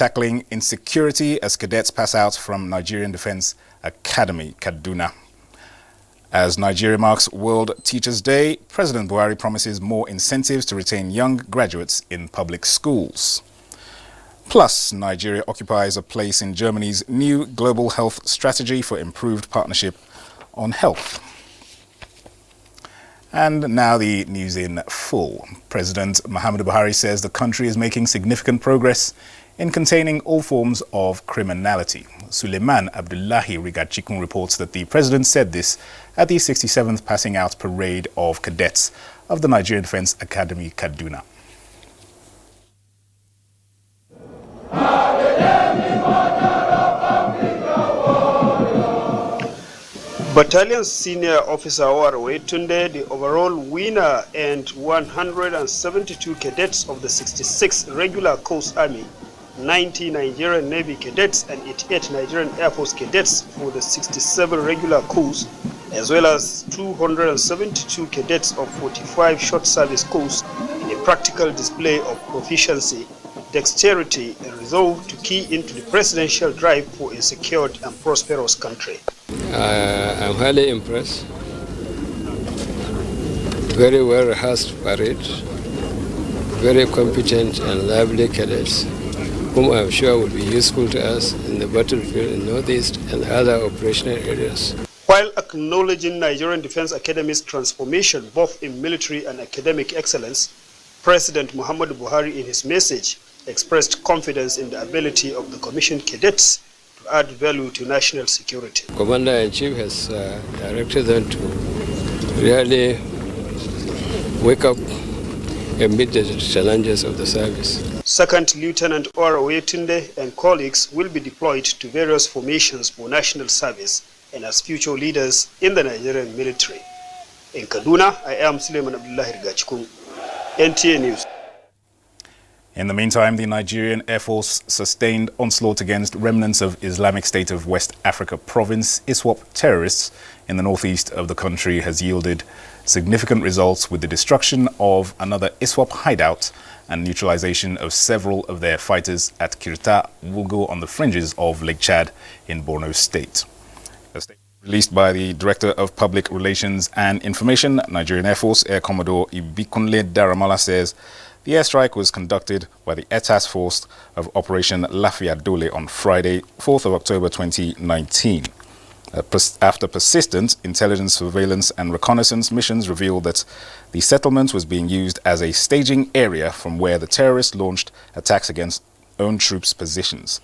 tackling insecurity as cadets pass out from Nigerian Defense Academy, Kaduna. As Nigeria marks World Teachers' Day, President Buhari promises more incentives to retain young graduates in public schools. Plus, Nigeria occupies a place in Germany's new global health strategy for improved partnership on health. And now the news in full. President Muhammadu Buhari says the country is making significant progress in containing all forms of criminality. Suleiman Abdullahi Rigachikun reports that the president said this at the 67th passing out parade of cadets of the Nigerian Defense Academy, Kaduna. Battalion Senior Officer Owarwe Tunde, the overall winner, and 172 cadets of the 66 Regular Coast Army, 90 Nigerian Navy cadets and 88 Nigerian Air Force cadets for the 67 Regular Coast, as well as 272 cadets of 45 Short Service Coast in a practical display of proficiency, dexterity and resolve to key into the presidential drive for a secured and prosperous country. I'm highly impressed. Very well rehearsed parade, very competent and lively cadets, whom I'm sure will be useful to us in the battlefield in Northeast and other operational areas. While acknowledging Nigerian Defense Academy's transformation both in military and academic excellence, President Muhammadu Buhari in his message expressed confidence in the ability of the commissioned cadets to add value to national security. Commander-in-Chief has directed them to really wake up and meet the challenges of the service. Second Lieutenant Owarwe Tunde and colleagues will be deployed to various formations for national service and as future leaders in the Nigerian military. In Kaduna, I am Suleiman Abdullahi Rigachikun, NTA News. In the meantime, the Nigerian Air Force sustained onslaught against remnants of Islamic State of West Africa province ISWAP terrorists in the northeast of the country has yielded significant results with the destruction of another ISWAP hideout and neutralization of several of their fighters at Kirta Wugo on the fringes of Lake Chad in Borno State. A statement released by the Director of Public Relations and Information, Nigerian Air Force Air Commodore Ibikunle Daramala says the airstrike was conducted by the Air Task Force of Operation Lafia Dole on Friday, 4th of October 2019. After persistent intelligence, surveillance and reconnaissance missions revealed that the settlement was being used as a staging area from where the terrorists launched attacks against own troops' positions.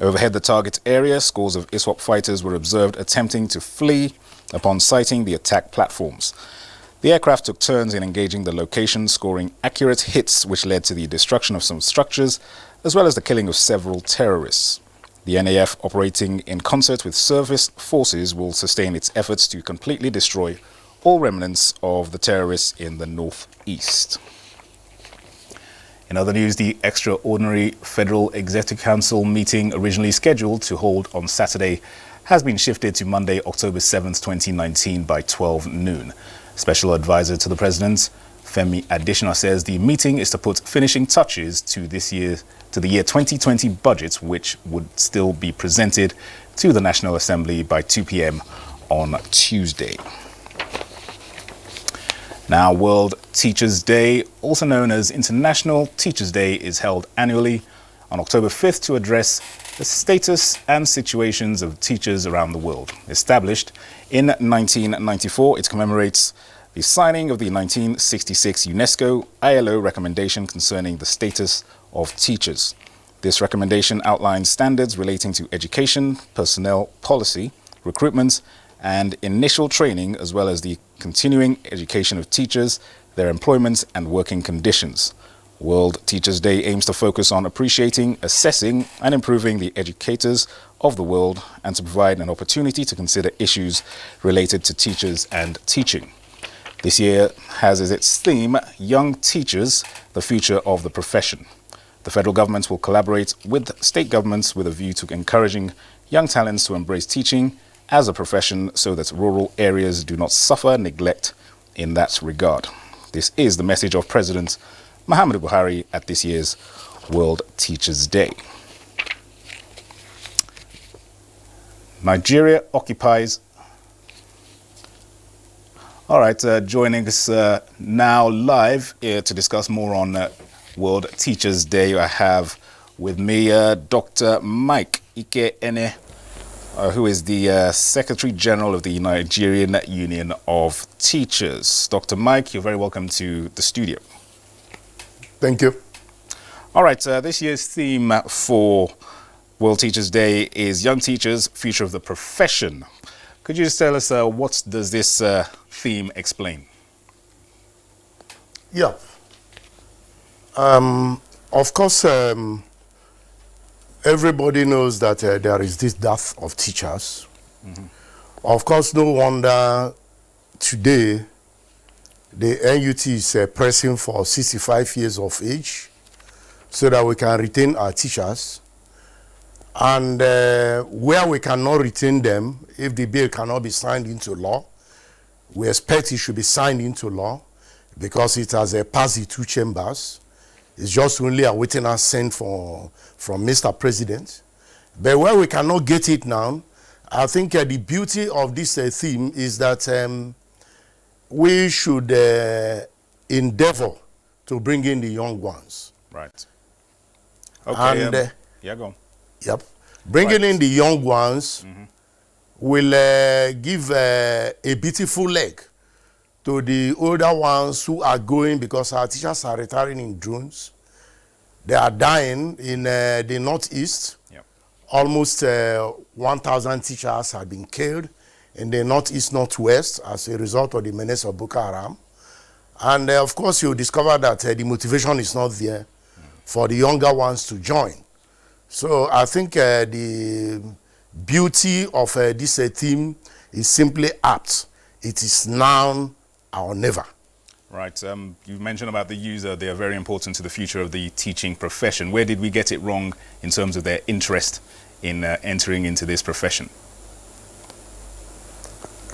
Overhead the target area, scores of ISWAP fighters were observed attempting to flee upon sighting the attack platforms. The aircraft took turns in engaging the location, scoring accurate hits which led to the destruction of some structures, as well as the killing of several terrorists. The NAF, operating in concert with service forces, will sustain its efforts to completely destroy all remnants of the terrorists in the northeast. In other news, the extraordinary Federal Executive Council meeting originally scheduled to hold on Saturday has been shifted to Monday, October 7th, 2019 by 12 noon. Special Advisor to the President, Femi Adesina, says the meeting is to put finishing touches to the year 2020 budget, which would still be presented to the National Assembly by 2 p.m. on Tuesday. Now, World Teachers' Day, also known as International Teachers' Day, is held annually on October 5th to address the status and situations of teachers around the world. Established in 1994, it commemorates the signing of the 1966 UNESCO ILO recommendation concerning the status of teachers. This recommendation outlines standards relating to education, personnel policy, recruitment, and initial training, as well as the continuing education of teachers, their employment and working conditions. World Teachers' Day aims to focus on appreciating, assessing, and improving the educators of the world and to provide an opportunity to consider issues related to teachers and teaching. This year has as its theme, Young Teachers, the Future of the Profession. The federal government will collaborate with state governments with a view to encouraging young talents to embrace teaching as a profession so that rural areas do not suffer neglect in that regard. This is the message of President Muhammadu Buhari at this year's World Teachers' Day. Nigeria occupies. All right, joining us now live to discuss more on World Teachers Day, I have with me Dr. Mike Ike-Ene, who is the Secretary General of the Nigerian Union of Teachers. Dr. Mike, you're very welcome to the studio. Thank you. All right, this year's theme for World Teachers Day is Young Teachers, Future of the Profession. Could you just tell us what does this theme explain? Yeah. Of course, everybody knows that there is this dearth of teachers. Mm-hmm. Of course, no wonder today the NUT is pressing for 65 years of age so that we can retain our teachers. And where we cannot retain them, if the bill cannot be signed into law, we expect it should be signed into law because it has passed the two chambers. It's just only awaiting assent from Mr. President. But where we cannot get it now, I think the beauty of this theme is that we should endeavor to bring in the young ones. Right. Okay. And, yeah, go on. Yep. Bringing in the young ones will give a beautiful leg to the older ones who are going, because our teachers are retiring in drones. They are dying in the Northeast. Yep. Almost 1,000 teachers have been killed in the Northeast, Northwest as a result of the menace of Boko Haram. And of course, you discover that the motivation is not there for the younger ones to join. So I think the beauty of this theme is simply apt. It is now or never. Right. You mentioned about the user. They are very important to the future of the teaching profession. Where did we get it wrong in terms of their interest in entering into this profession?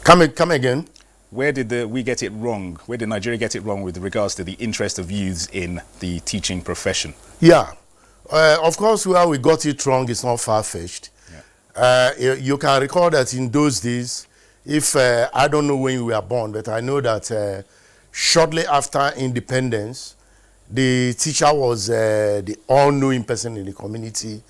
Come again. Where did we get it wrong? Where did Nigeria get it wrong with regards to the interest of youths in the teaching profession? Yeah. Of course, where we got it wrong is not far-fetched. Yeah. You can recall that in those days, if I don't know when you were born, but I know that shortly after independence, the teacher was the all-knowing person in the community.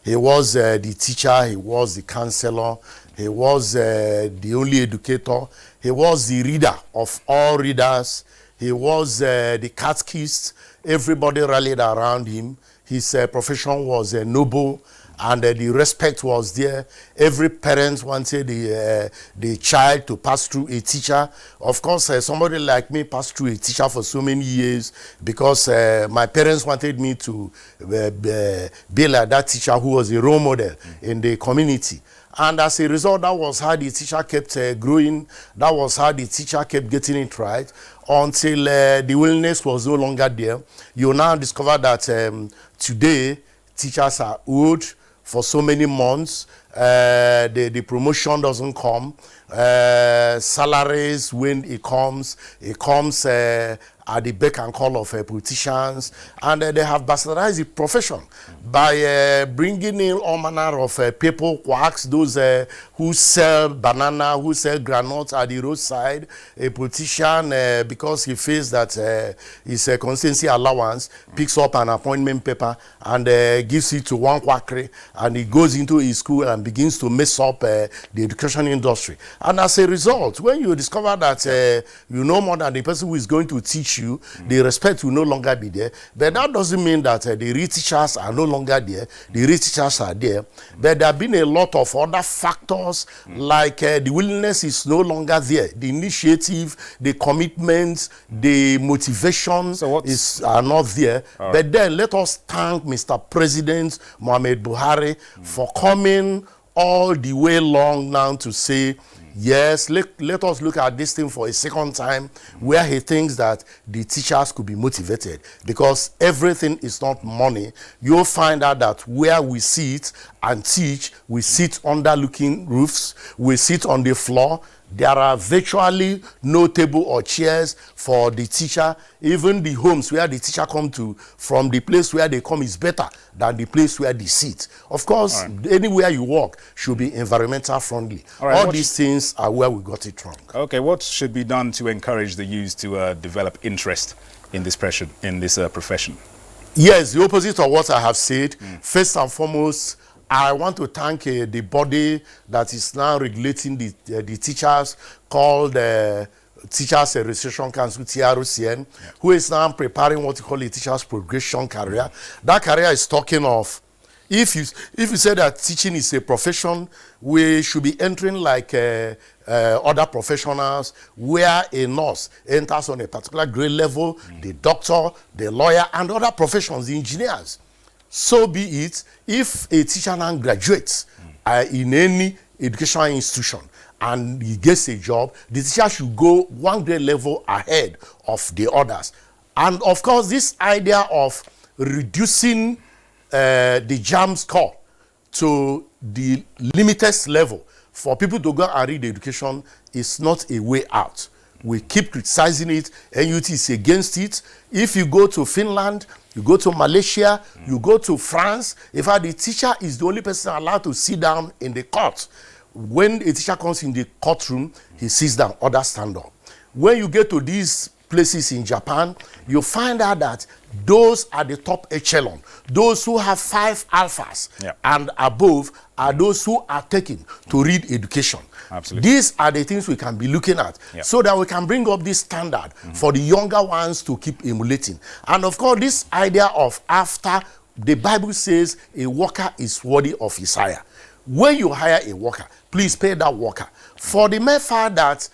He was the teacher, he was the counselor, he was the only educator, he was the reader of all readers, he was the catechist. Everybody rallied around him. His profession was noble, and the respect was there. Every parent wanted the child to pass through a teacher. Of course, somebody like me passed through a teacher for so many years because my parents wanted me to be like that teacher who was a role model in the community. And as a result, that was how the teacher kept growing. That was how the teacher kept getting it right until the willingness was no longer there. You now discover that today, teachers are old for so many months. The promotion doesn't come. Salaries, when it comes at the beck and call of politicians, and they have bastardized the profession by bringing in all manner of people, quacks, those who sell banana, who sell granules at the roadside. A politician, because he feels that his constituency allowance, picks up an appointment paper and gives it to one quackery, and he goes into his school and begins to mess up the education industry. And as a result, when you discover that you know more than the person who is going to teach you, the respect will no longer be there. But that doesn't mean that the real teachers are no longer there. The real teachers are there. But there have been a lot of other factors, like the willingness is no longer there. The initiative, the commitment, the motivation are not there. Right. But then let us thank Mr. President Muhammad Buhari for coming all the way long now to say, yes, let us look at this thing for a second time, where he thinks that the teachers could be motivated, because everything is not money. You'll find out that where we sit and teach, we sit under looking roofs, we sit on the floor. There are virtually no table or chairs for the teacher. Even the homes where the teacher come to, from the place where they come is better than the place where they sit. Of course, anywhere you walk should be environmental friendly. All these things are where we got it wrong. Okay, what should be done to encourage the youth to develop interest in this profession? Yes, the opposite of what I have said. First and foremost, I want to thank the body that is now regulating the teachers, called Teachers Registration Council, TRCN, who is now preparing what you call a teacher's progression career. That career is talking of, if you say that teaching is a profession, we should be entering like other professionals, where a nurse enters on a particular grade level, the doctor, the lawyer, and other professions, the engineers. So be it. If a teacher now graduates in any educational institution and he gets a job, the teacher should go one grade level ahead of the others. And of course, this idea of reducing the JAMB score to the limited level for people to go and read education is not a way out. We keep criticizing it. NUT is against it. If you go to Finland, you go to Malaysia, you go to France, in fact, the teacher is the only person allowed to sit down in the court. When a teacher comes in the courtroom, he sits down, others stand up. When you get to these places in Japan, you find out that those are the top echelon. Those who have 5 alphas and above are those who are taken to read education. Absolutely. These are the things we can be looking at so that we can bring up this standard for the younger ones to keep emulating. And of course, this idea of after, the Bible says a worker is worthy of his hire. When you hire a worker, please pay that worker. For the mere fact that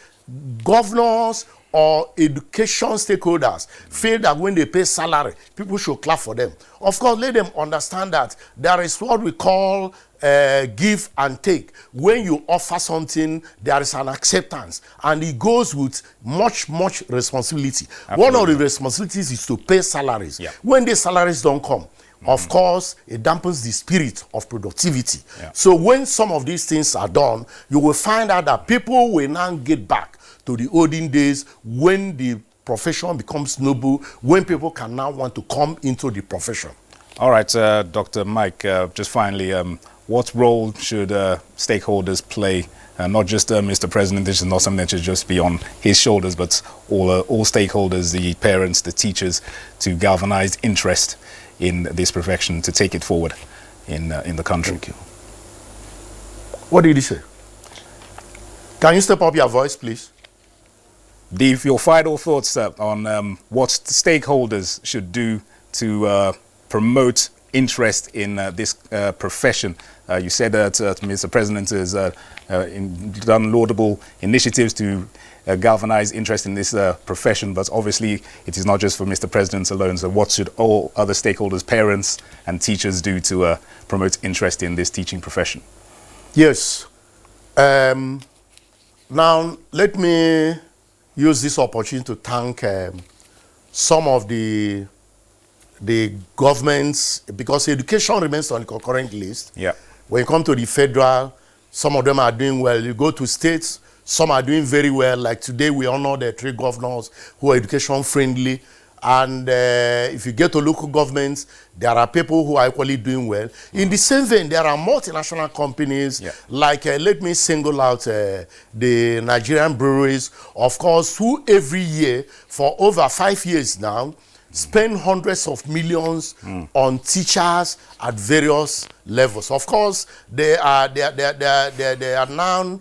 governors or education stakeholders feel that when they pay salary, people should clap for them. Of course, let them understand that there is what we call give and take. When you offer something, there is an acceptance, and it goes with much responsibility. Absolutely. One of the responsibilities is to pay salaries. When the salaries don't come, of course, it dampens the spirit of productivity. So when some of these things are done, you will find out that people will now get back to the olden days when the profession becomes noble, when people can now want to come into the profession. All right, Dr. Mike, just finally, what role should stakeholders play? Not just Mr. President, this is not something that should just be on his shoulders, but all stakeholders, the parents, the teachers, to galvanize interest in this profession, to take it forward in the country. Thank you. What did he say? Can you step up your voice, please? Your final thoughts on what stakeholders should do to promote interest in this profession. You said that Mr. President has done laudable initiatives to galvanize interest in this profession, but obviously it is not just for Mr. President alone. So what should all other stakeholders, parents and teachers do to promote interest in this teaching profession? Yes. Now, let me use this opportunity to thank some of the governments, because education remains on the concurrent list. When you come to the federal, some of them are doing well. You go to states, some are doing very well. Like today, we honor the 3 governors who are education friendly. And if you get to local governments, there are people who are equally doing well. In the same vein, there are multinational companies, like let me single out the Nigerian breweries, of course, who every year for over 5 years now spend hundreds of millions on teachers at various levels. Of course, they are now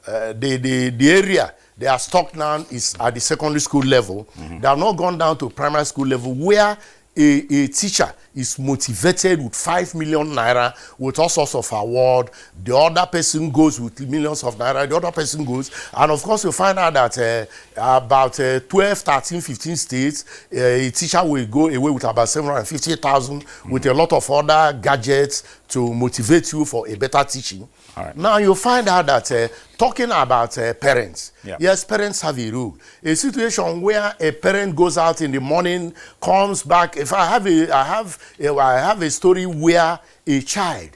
the area they are stuck now is at the secondary school level. They have not gone down to primary school level, where a teacher is motivated with 5 million naira, with all sorts of award. The other person goes with millions of naira, the other person goes. And of course, you find out that about 12, 13, 15 states, a teacher will go away with about 750,000 with a lot of other gadgets to motivate you for a better teaching. Now you find out that talking about parents, yes, parents have a role. A situation where a parent goes out in the morning, comes back. If I have a story where a child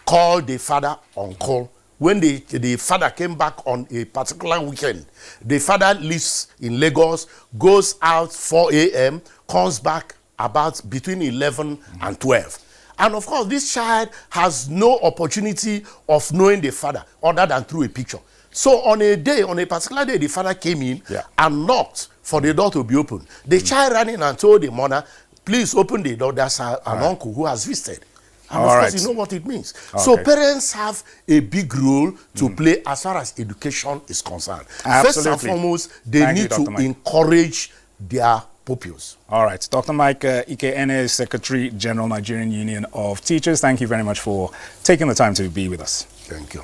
called the father uncle when the father came back on a particular weekend. The father lives in Lagos, goes out 4 a.m., comes back about between 11 and 12. And of course, this child has no opportunity of knowing the father other than through a picture. So on a particular day, the father came in and knocked for the door to be opened. The child ran in and told the mother, please open the door, there's an uncle who has visited. And of course, you know what it means. Okay. So parents have a big role to play as far as education is concerned. Absolutely. First and foremost, they need to encourage their pupils. All right. Dr. Mike Ike-Ene, Secretary General, Nigerian Union of Teachers, thank you very much for taking the time to be with us. Thank you.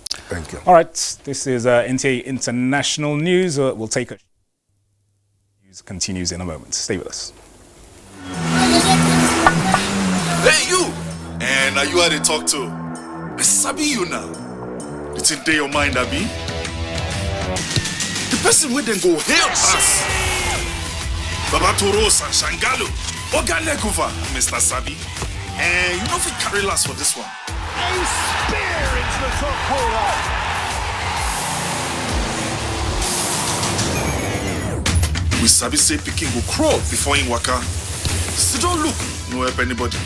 Thank you. All right. This is NTA International News. We'll take a... News continues in a moment. Stay with us. Hey, you! And are you how they talk to? I sabi you now. It's in your mind, Abi. The person with them go help us. Baba Toros and Shangalo. Ogalekuva, Mr. Sabi. And you know if we carry last for this one. A spear into the top corner. We Sabi say Peking go crawl before in waka. So don't look, no help anybody.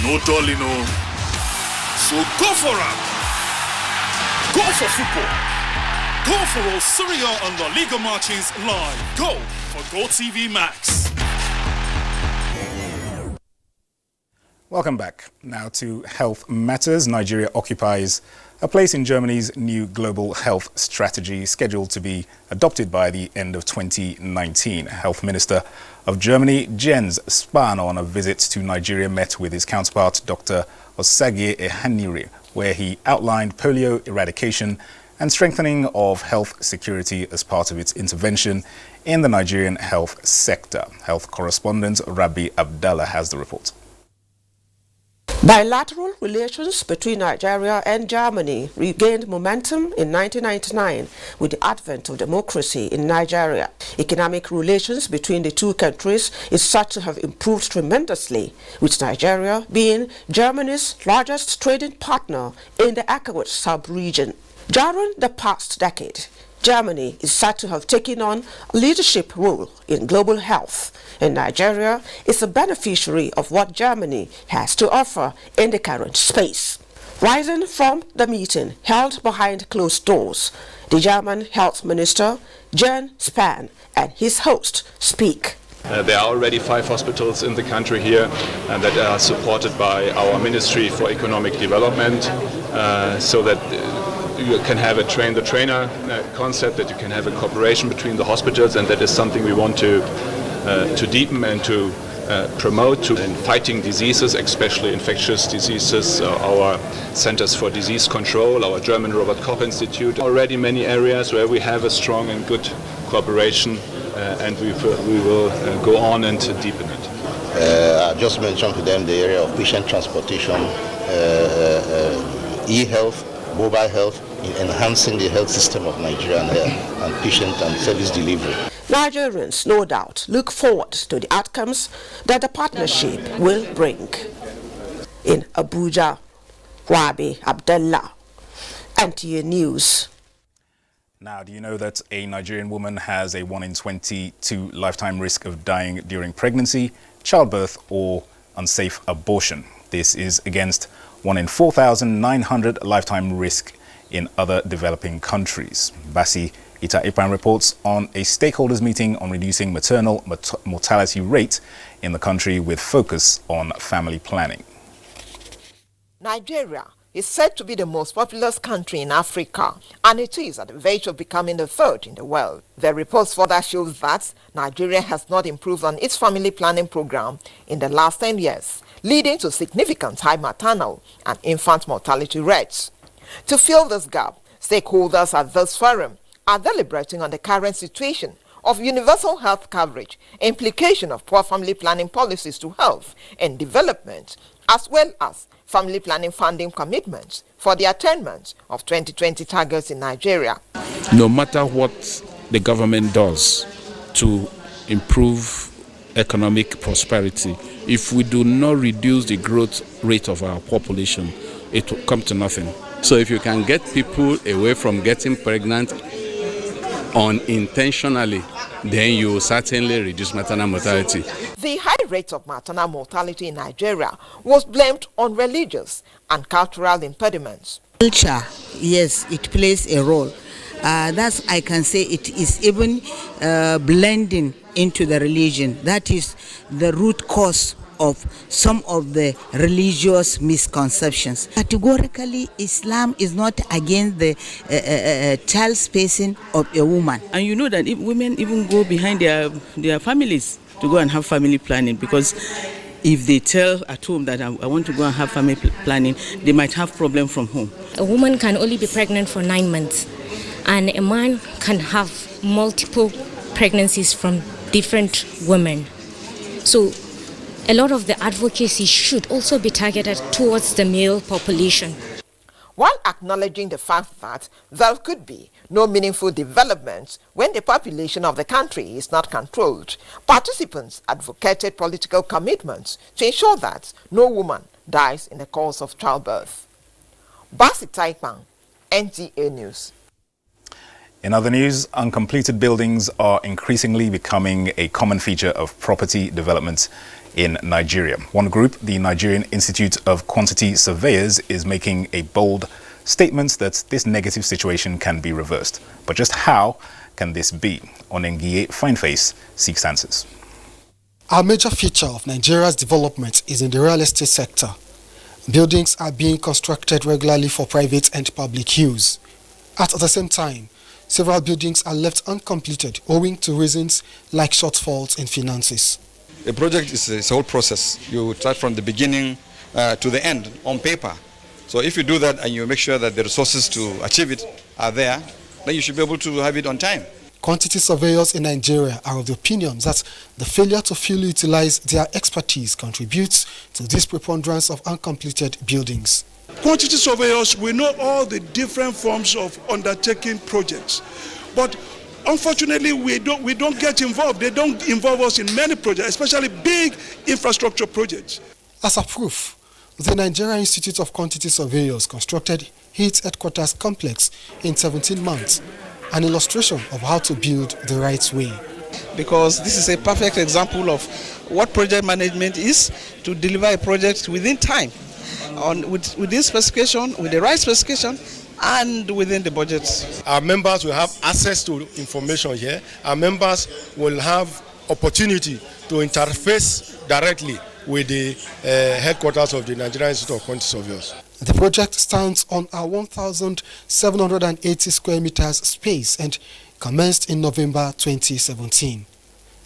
No dolly, no. So go for it. Go for football. Go for all Serie A and La Liga matches live. Go for GoTV Max. Welcome back. Now to health matters. Nigeria occupies a place in Germany's new global health strategy scheduled to be adopted by the end of 2019. Health Minister of Germany, Jens Spahn, on a visit to Nigeria, met with his counterpart, Dr. Osagie Ehanire, where he outlined polio eradication and strengthening of health security as part of its intervention in the Nigerian health sector. Health correspondent Rabi Abdallah has the report. Bilateral relations between Nigeria and Germany regained momentum in 1999 with the advent of democracy in Nigeria. Economic relations between the two countries is said to have improved tremendously, with Nigeria being Germany's largest trading partner in the ECOWAS sub-region. During the past decade, Germany is said to have taken on a leadership role in global health, and Nigeria is a beneficiary of what Germany has to offer in the current space. Rising from the meeting held behind closed doors, the German health minister, Jens Spahn, and his host speak. There are already 5 hospitals in the country here that are supported by our Ministry for Economic Development, so that you can have a train-the-trainer concept, that you can have a cooperation between the hospitals, and that is something we want to deepen and to promote in fighting diseases, especially infectious diseases. Our Centers for Disease Control, our German Robert Koch Institute, already many areas where we have a strong and good cooperation, and we will go on and deepen it. I just mentioned to them the area of patient transportation, e-health, mobile health, in enhancing the health system of Nigeria and patient and service delivery. Nigerians, no doubt, look forward to the outcomes that the partnership will bring. In Abuja, Rabi Abdallah, NTA News. Now, do you know that a Nigerian woman has a 1 in 22 lifetime risk of dying during pregnancy, childbirth, or unsafe abortion? This is against 1 in 4,900 lifetime risk in other developing countries. Basi Ita-Ipan reports on a stakeholders meeting on reducing maternal mortality rate in the country with focus on family planning. Nigeria is said to be the most populous country in Africa, and it is at the verge of becoming the 3rd in the world. The report further shows that Nigeria has not improved on its family planning program in the last 10 years, leading to significant high maternal and infant mortality rates. To fill this gap, stakeholders at this forum are deliberating on the current situation of universal health coverage, implication of poor family planning policies to health and development, as well as family planning funding commitments for the attainment of 2020 targets in Nigeria. No matter what the government does to improve economic prosperity, if we do not reduce the growth rate of our population, it will come to nothing. So if you can get people away from getting pregnant unintentionally, then you will certainly reduce maternal mortality. The high rate of maternal mortality in Nigeria was blamed on religious and cultural impediments. Culture, yes, it plays a role. That's, I can say, it is even blending into the religion. That is the root cause of some of the religious misconceptions. Categorically, Islam is not against the child spacing of a woman. And you know that if women even go behind their families to go and have family planning, because if they tell at home that I want to go and have family planning, they might have problem from home. A woman can only be pregnant for 9 months, and a man can have multiple pregnancies from different women. So a lot of the advocacy should also be targeted towards the male population. While acknowledging the fact that there could be no meaningful developments when the population of the country is not controlled, participants advocated political commitments to ensure that no woman dies in the course of childbirth. Basi Taipang, NTA News. In other news, uncompleted buildings are increasingly becoming a common feature of property development in Nigeria. One group, the Nigerian Institute of Quantity Surveyors, is making a bold statement that this negative situation can be reversed. But just how can this be? Onengiye Fineface seeks answers. A major feature of Nigeria's development is in the real estate sector. Buildings are being constructed regularly for private and public use. At the same time, several buildings are left uncompleted owing to reasons like shortfalls in finances. A project is a whole process. You start from the beginning to the end on paper. So if you do that and you make sure that the resources to achieve it are there, then you should be able to have it on time. Quantity surveyors in Nigeria are of the opinion that the failure to fully utilize their expertise contributes to this preponderance of uncompleted buildings. Quantity surveyors, we know all the different forms of undertaking projects, but unfortunately we don't get involved. They don't involve us in many projects, especially big infrastructure projects. As a proof, the Nigerian Institute of Quantity Surveyors constructed its headquarters complex in 17 months, an illustration of how to build the right way. Because this is a perfect example of what project management is, to deliver a project within time, with this specification, with the right specification, and within the budget. Our members will have access to information here. Our members will have opportunity to interface directly with the headquarters of the Nigerian Institute of Quantity Surveyors. The project stands on a 1,780 square meters space and commenced in November 2017.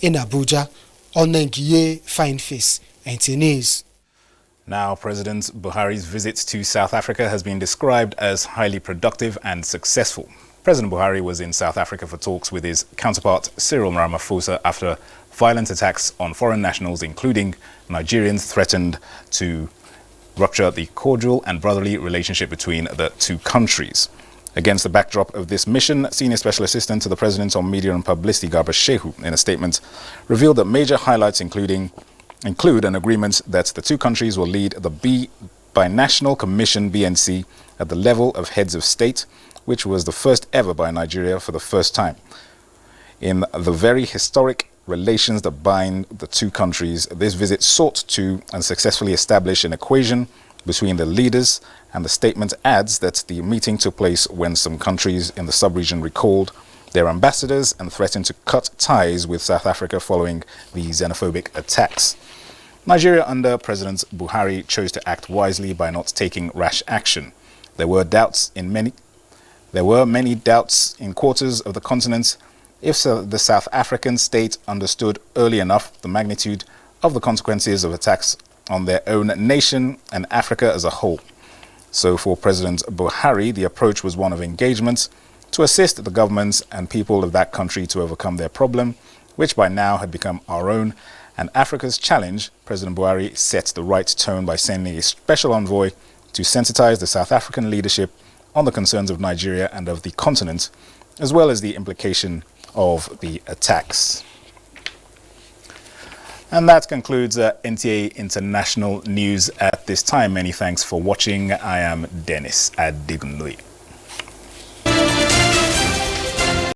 In Abuja, Onengiye Fineface, NTA News. Now, President Buhari's visit to South Africa has been described as highly productive and successful. President Buhari was in South Africa for talks with his counterpart Cyril Ramaphosa after violent attacks on foreign nationals, including Nigerians, threatened to rupture the cordial and brotherly relationship between the two countries. Against the backdrop of this mission, Senior Special Assistant to the President on Media and Publicity, Garba Shehu, in a statement, revealed that major highlights include an agreement that the two countries will lead the Binational Commission (BNC) at the level of heads of state, which was the first ever by Nigeria for the first time. In the very historic relations that bind the two countries, this visit sought to and successfully establish an equation between the leaders, and the statement adds that the meeting took place when some countries in the sub-region recalled their ambassadors and threatened to cut ties with South Africa following the xenophobic attacks. Nigeria under President Buhari chose to act wisely by not taking rash action. There were many doubts in quarters of the continent if the South African state understood early enough the magnitude of the consequences of attacks on their own nation and Africa as a whole. So for President Buhari, the approach was one of engagement to assist the governments and people of that country to overcome their problem, which by now had become our own and Africa's challenge. President Buhari set the right tone by sending a special envoy to sensitize the South African leadership on the concerns of Nigeria and of the continent, as well as the implication of the attacks. And that concludes NTA International News at this time. Many thanks for watching. I am Dennis Adigunloye.